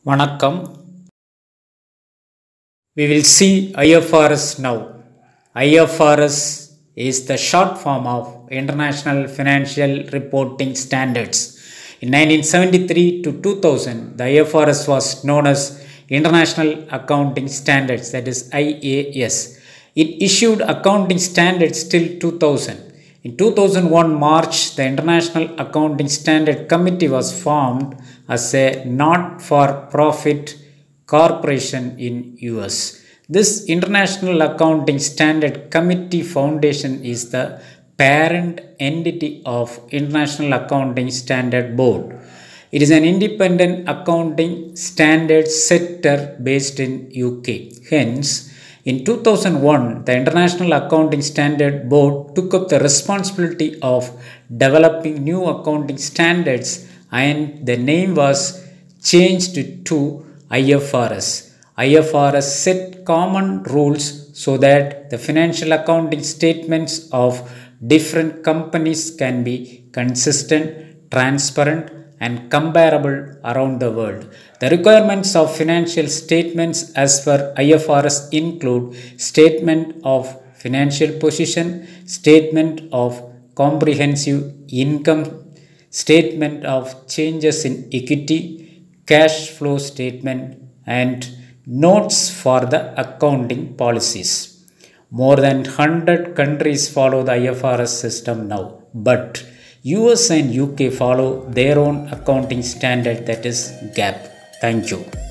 வணக்கம். We will see IFRS now. IFRS is the short form of International Financial Reporting Standards. In 1973 to 2000, the IFRS was known as International Accounting Standards, that is IAS. It issued accounting standards till 2000. In 2001 March, the International Accounting Standard Committee was formed as a not-for-profit corporation in US. This International Accounting Standard Committee Foundation is the parent entity of International Accounting Standard Board. It is an independent accounting standard setter based in UK. Hence, in 2001, the International Accounting Standard Board took up the responsibility of developing new accounting standards, and the name was changed to IFRS. IFRS set common rules so that the financial accounting statements of different companies can be consistent, transparent, and comparable around the world. The requirements of financial statements as per IFRS include statement of financial position, statement of comprehensive income, statement of changes in equity, cash flow statement, and notes for the accounting policies. More than 100 countries follow the IFRS system now, but US and UK follow their own accounting standard, that is GAAP. Thank you.